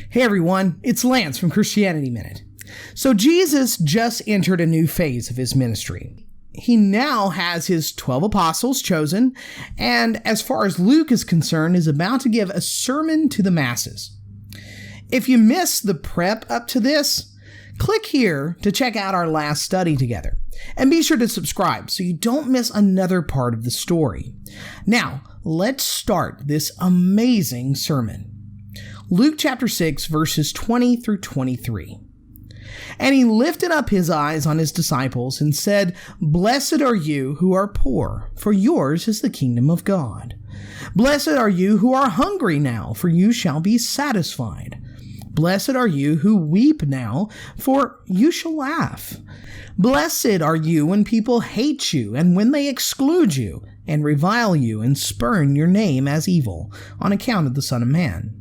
Hey everyone, it's Lance from Christianity Minute. So Jesus just entered a new phase of his ministry. He now has his 12 apostles chosen, and as far as Luke is concerned, is about to give a sermon to the masses. If you missed the prep up to this, click here to check out our last study together. And be sure to subscribe so you don't miss another part of the story. Now, let's start this amazing sermon. Luke chapter 6, verses 20 through 23. And he lifted up his eyes on his disciples and said, "Blessed are you who are poor, for yours is the kingdom of God. Blessed are you who are hungry now, for you shall be satisfied. Blessed are you who weep now, for you shall laugh. Blessed are you when people hate you, and when they exclude you, and revile you, and spurn your name as evil, on account of the Son of Man.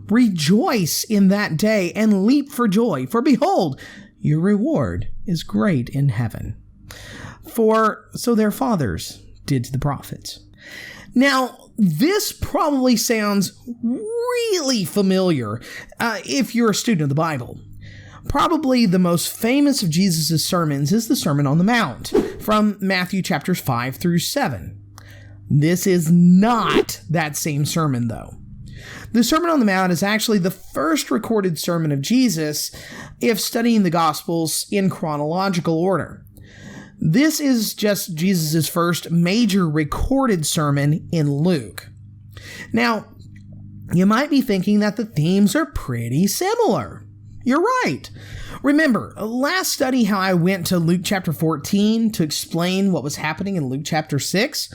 Rejoice in that day, and leap for joy, for behold, your reward is great in heaven. For so their fathers did to the prophets." Now, this probably sounds really familiar if you're a student of the Bible. Probably the most famous of Jesus' sermons is the Sermon on the Mount from Matthew chapters 5 through 7. This is not that same sermon, though. The Sermon on the Mount is actually the first recorded sermon of Jesus if studying the Gospels in chronological order. This is just Jesus' first major recorded sermon in Luke. Now, you might be thinking that the themes are pretty similar. You're right. Remember, last study how I went to Luke chapter 14 to explain what was happening in Luke chapter 6?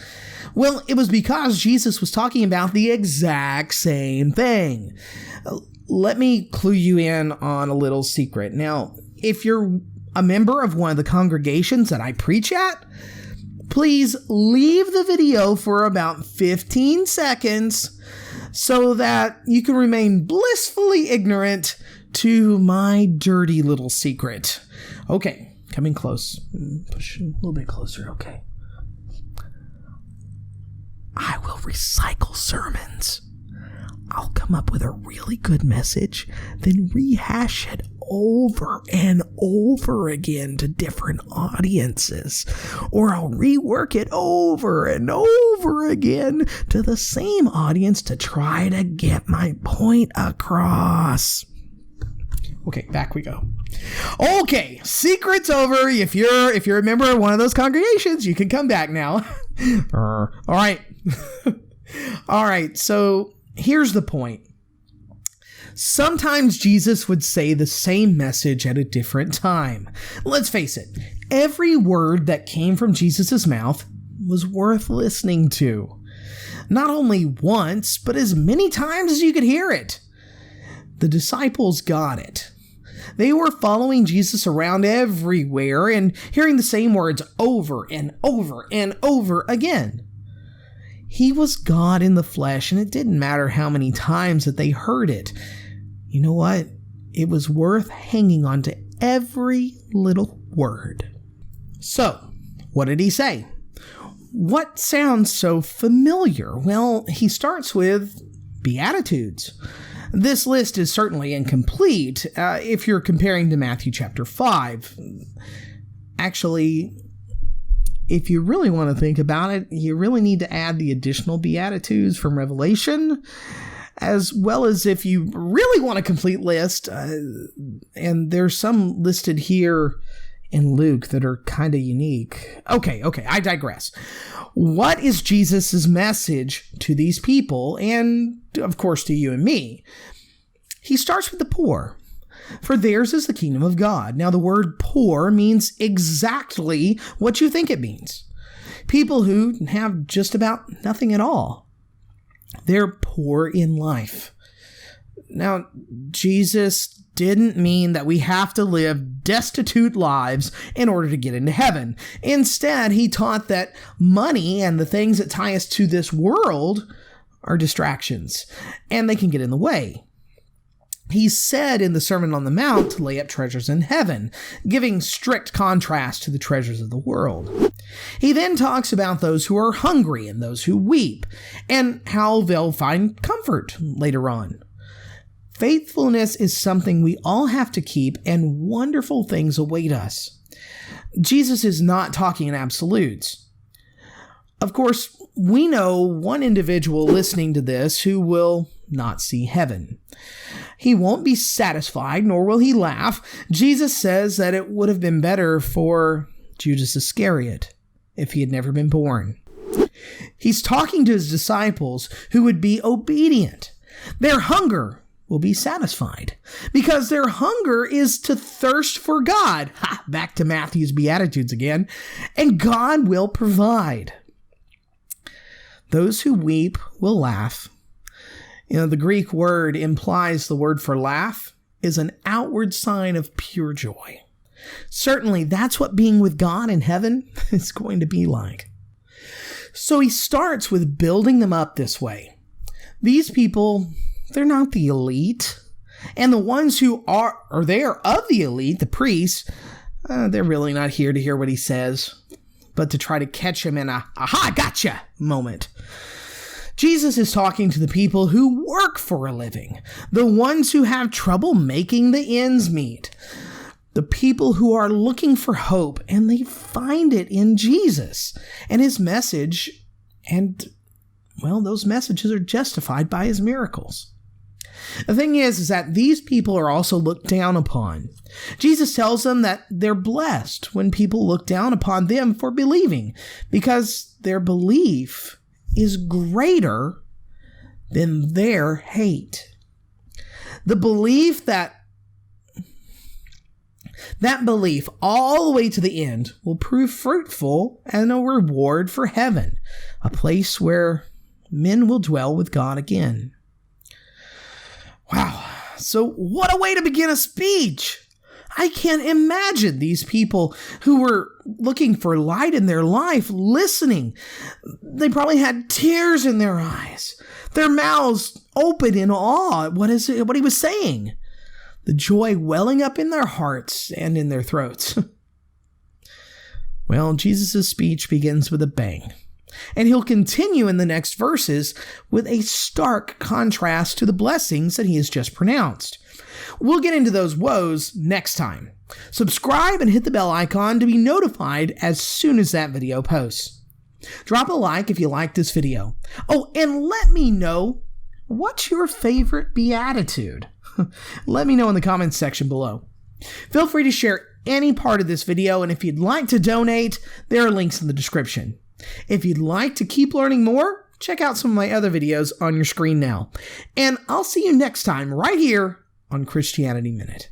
Well, it was because Jesus was talking about the exact same thing. Let me clue you in on a little secret. Now, if you're a member of one of the congregations that I preach at, please leave the video for about 15 seconds so that you can remain blissfully ignorant to my dirty little secret. Okay, coming close. Push a little bit closer, okay. I will recycle sermons. I'll come up with a really good message, then rehash it over and over again to different audiences. Or I'll rework it over and over again to the same audience to try to get my point across. Okay, back we go. Okay, secret's over. If you're a member of one of those congregations, you can come back now. All right. All right, so here's the point. Sometimes Jesus would say the same message at a different time. Let's face it, every word that came from Jesus' mouth was worth listening to. Not only once, but as many times as you could hear it. The disciples got it. They were following Jesus around everywhere and hearing the same words over and over and over again. He was God in the flesh, and it didn't matter how many times that they heard it. You know what? It was worth hanging on to every little word. So, what did he say? What sounds so familiar? Well, he starts with Beatitudes. This list is certainly incomplete if you're comparing to Matthew chapter 5. Actually, if you really want to think about it, you really need to add the additional Beatitudes from Revelation, as well as if you really want a complete list, and there's some listed here in Luke that are kind of unique. Okay, I digress. What is Jesus' message to these people, and of course to you and me? He starts with the poor. For theirs is the kingdom of God. Now, the word poor means exactly what you think it means. People who have just about nothing at all. They're poor in life. Now, Jesus didn't mean that we have to live destitute lives in order to get into heaven. Instead, he taught that money and the things that tie us to this world are distractions, and they can get in the way. He said in the Sermon on the Mount to lay up treasures in heaven, giving strict contrast to the treasures of the world. He then talks about those who are hungry and those who weep, and how they'll find comfort later on. Faithfulness is something we all have to keep, and wonderful things await us. Jesus is not talking in absolutes. Of course, we know one individual listening to this who will not see heaven. He won't be satisfied, nor will he laugh. Jesus says that it would have been better for Judas Iscariot if he had never been born. He's talking to his disciples who would be obedient. Their hunger will be satisfied because their hunger is to thirst for God. Back to Matthew's Beatitudes again. And God will provide. Those who weep will laugh. The Greek word implies the word for laugh is an outward sign of pure joy. Certainly, that's what being with God in heaven is going to be like. So he starts with building them up this way. These people, they're not the elite. And the ones who are of the elite, the priests, they're really not here to hear what he says, but to try to catch him in a aha, gotcha moment. Jesus is talking to the people who work for a living, the ones who have trouble making the ends meet, the people who are looking for hope, and they find it in Jesus and his message, and, well, those messages are justified by his miracles. The thing is that these people are also looked down upon. Jesus tells them that they're blessed when people look down upon them for believing, because their belief is greater than their hate. The belief that belief all the way to the end will prove fruitful and a reward for heaven, a place where men will dwell with God again. Wow. So what a way to begin a speech. I can't imagine these people who were looking for light in their life listening. They probably had tears in their eyes, their mouths open in awe at what he was saying, the joy welling up in their hearts and in their throats. Well, Jesus' speech begins with a bang, and he'll continue in the next verses with a stark contrast to the blessings that he has just pronounced. We'll get into those woes next time. Subscribe and hit the bell icon to be notified as soon as that video posts. Drop a like if you liked this video. Oh, and let me know, what's your favorite beatitude? Let me know in the comments section below. Feel free to share any part of this video, and if you'd like to donate, there are links in the description. If you'd like to keep learning more, check out some of my other videos on your screen now. And I'll see you next time right here on Christianity Minute.